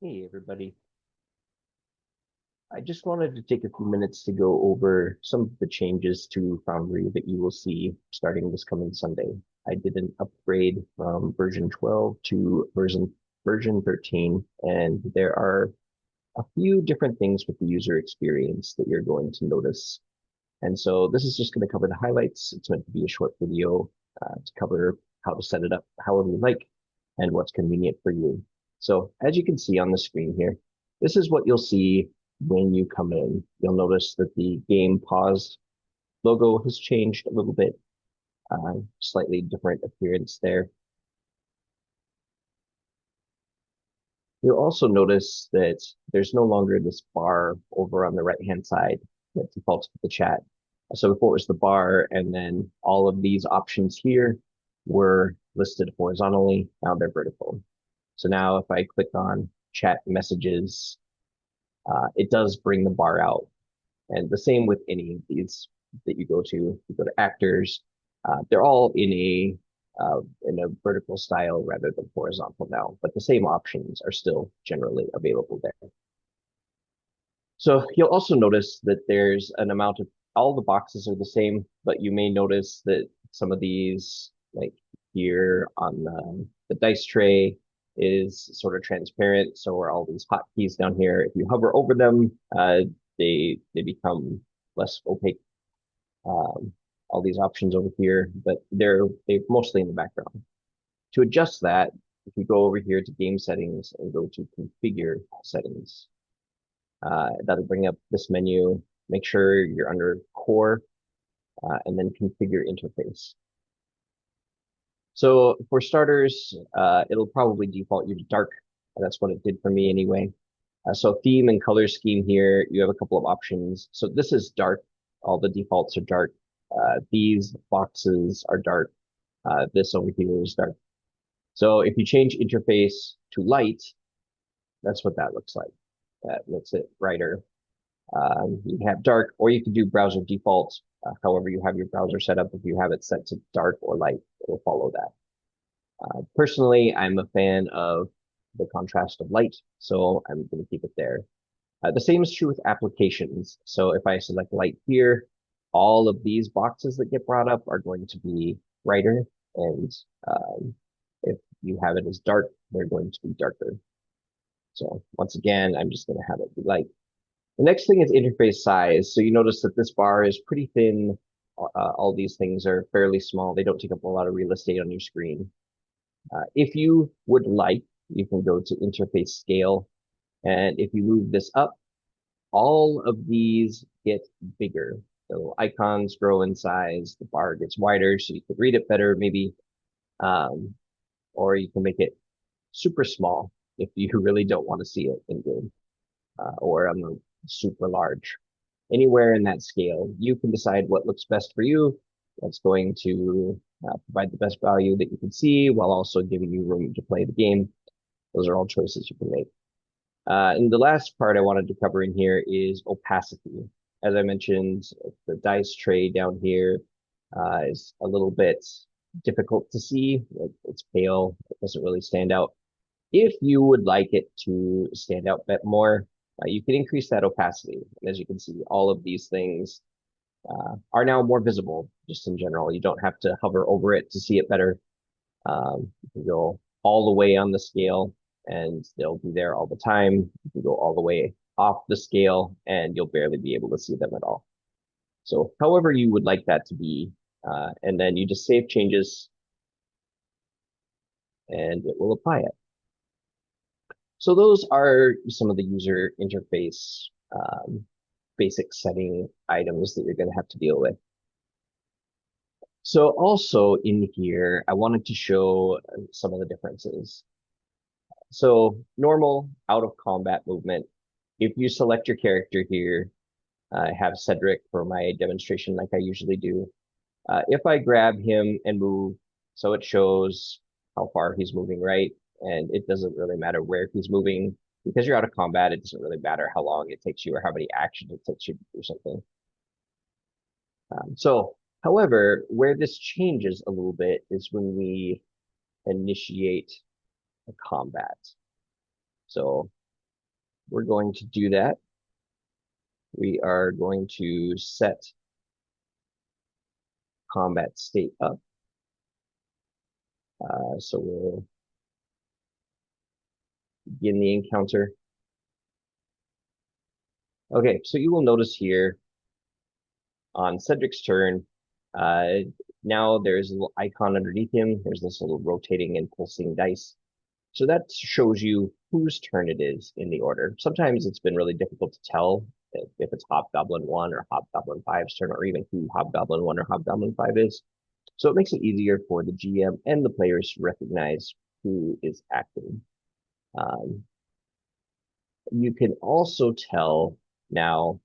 Hey everybody. I just wanted to take a few minutes to go over some of the changes to Foundry that you will see starting this coming Sunday. I did an upgrade from version 12 to version 13, and there are a few different things with the user experience that you're going to notice. And so this is just going to cover the highlights. It's meant to be a short video to cover how to set it up however you like and what's convenient for you. So as you can see on the screen here, this is what you'll see when you come in. You'll notice that the game paused logo has changed a little bit, slightly different appearance there. You'll also notice that there's no longer this bar over on the right-hand side that defaults with the chat. So before it was the bar, and then all of these options here were listed horizontally. Now they're vertical. So now if I click on chat messages, it does bring the bar out. And the same with any of these that you go to. You go to actors, they're all in a vertical style rather than horizontal now, but the same options are still generally available there. So you'll also notice that there's an amount of all the boxes are the same, but you may notice that some of these, like here on the dice tray, is sort of transparent. So are all these hotkeys down here. If you hover over them, they become less opaque. Um, all these options over here, but they're mostly in the background. To adjust that, if you go over here to game settings and go to configure settings, that'll bring up this menu. Make sure you're under core and then configure interface. So for starters, it'll probably default you to dark. That's what it did for me anyway. So theme and color scheme here, you have a couple of options. So this is dark. All the defaults are dark. These boxes are dark. This over here is dark. So if you change interface to light, that's what that looks like. That makes it brighter. You have dark, or you can do browser default. However you have your browser set up, if you have it set to dark or light, it will follow that. Personally, I'm a fan of the contrast of light, so I'm going to keep it there. The same is true with applications. So if I select light here, all of these boxes that get brought up are going to be brighter, and if you have it as dark, they're going to be darker. So once again, I'm just going to have it be light. The next thing is interface size. So you notice that this bar is pretty thin. All these things are fairly small. They don't take up a lot of real estate on your screen. If you would like, you can go to interface scale. And if you move this up, all of these get bigger. So icons grow in size, the bar gets wider so you can read it better maybe, um, or you can make it super small if you really don't want to see it in game, or on the super large. Anywhere in that scale, you can decide what looks best for you, what's going to provide the best value that you can see while also giving you room to play the game. Those are all choices you can make. And the last part I wanted to cover in here is opacity. As I mentioned, the dice tray down here is a little bit difficult to see. It's pale. It doesn't really stand out. If you would like it to stand out a bit more, you can increase that opacity. And as you can see, all of these things are now more visible just in general. You don't have to hover over it to see it better. You can go all the way on the scale and they'll be there all the time. You can go all the way off the scale and you'll barely be able to see them at all. So however you would like that to be, and then you just save changes and it will apply it. So those are some of the user interface basic setting items that you're going to have to deal with. So also in here, I wanted to show some of the differences. So normal out of combat movement. If you select your character here, I have Cedric for my demonstration like I usually do. If I grab him and move, so it shows how far he's moving, right? And it doesn't really matter where he's moving because you're out of combat. It doesn't really matter how long it takes you or how many actions it takes you to do something. However, where this changes a little bit is when we initiate a combat. So we're going to do that. We are going to set combat state up. So we'll begin the encounter. Okay, so you will notice here on Cedric's turn, now there's a little icon underneath him. There's this little rotating and pulsing dice. So that shows you whose turn it is in the order. Sometimes it's been really difficult to tell if it's Hobgoblin 1 or Hobgoblin 5's turn, or even who Hobgoblin 1 or Hobgoblin 5 is. So it makes it easier for the GM and the players to recognize who is acting. You can also tell now,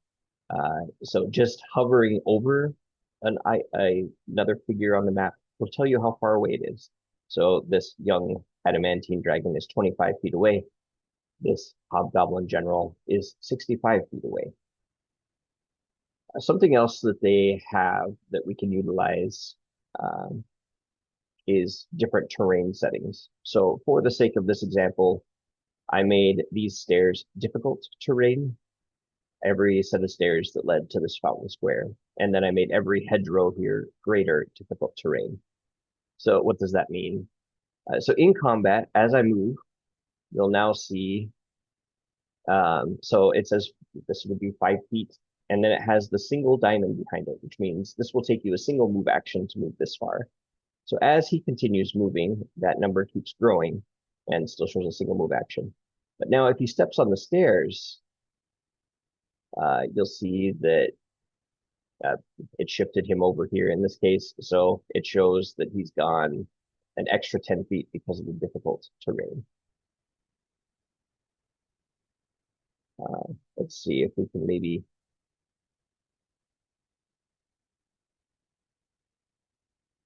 so just hovering over another figure on the map will tell you how far away it is. So this young adamantine dragon is 25 feet away. This hobgoblin general is 65 feet away. Something else that they have that we can utilize is different terrain settings. So for the sake of this example, I made these stairs difficult terrain, every set of stairs that led to this fountain square. And then I made every hedgerow here greater difficult terrain. So what does that mean? So in combat, as I move, you'll now see, so it says this would be 5 feet, and then it has the single diamond behind it, which means this will take you a single move action to move this far. So as he continues moving, that number keeps growing and still shows a single move action. But now if he steps on the stairs, you'll see that it shifted him over here in this case. So it shows that he's gone an extra 10 feet because of the difficult terrain. Let's see if we can maybe.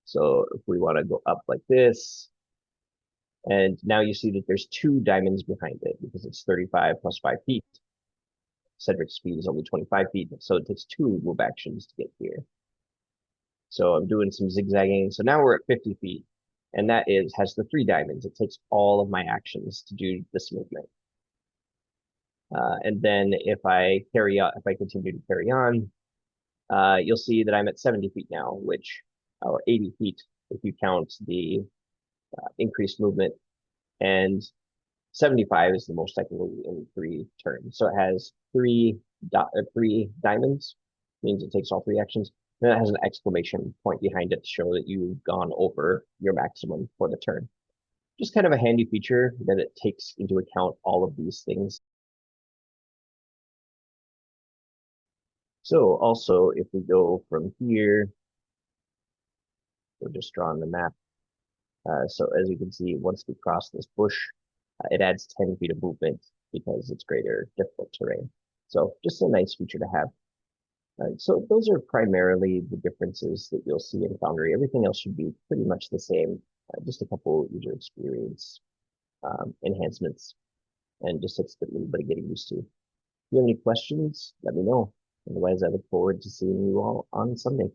So if we want to go up like this, and now you see that there's 2 diamonds behind it because it's 35 plus 5 feet. Cedric's speed is only 25 feet, so it takes 2 move actions to get here. So I'm doing some zigzagging. So now we're at 50 feet, and that has the 3 diamonds. It takes all of my actions to do this movement. And then if I continue to carry on, you'll see that I'm at 70 feet now, or 80 feet if you count the increased movement, and 75 is the most I can move in 3 turns. So it has 3 diamonds, means it takes all 3 actions. And it has an exclamation point behind it to show that you've gone over your maximum for the turn. Just kind of a handy feature that it takes into account all of these things. So also, if we go from here, we'll just draw on the map. So as you can see, once we cross this bush, it adds 10 feet of movement because it's greater difficult terrain. So just a nice feature to have. So those are primarily the differences that you'll see in Foundry. Everything else should be pretty much the same. Just a couple user experience enhancements, and just takes a little bit of getting used to. If you have any questions, let me know. Otherwise, I look forward to seeing you all on Sunday.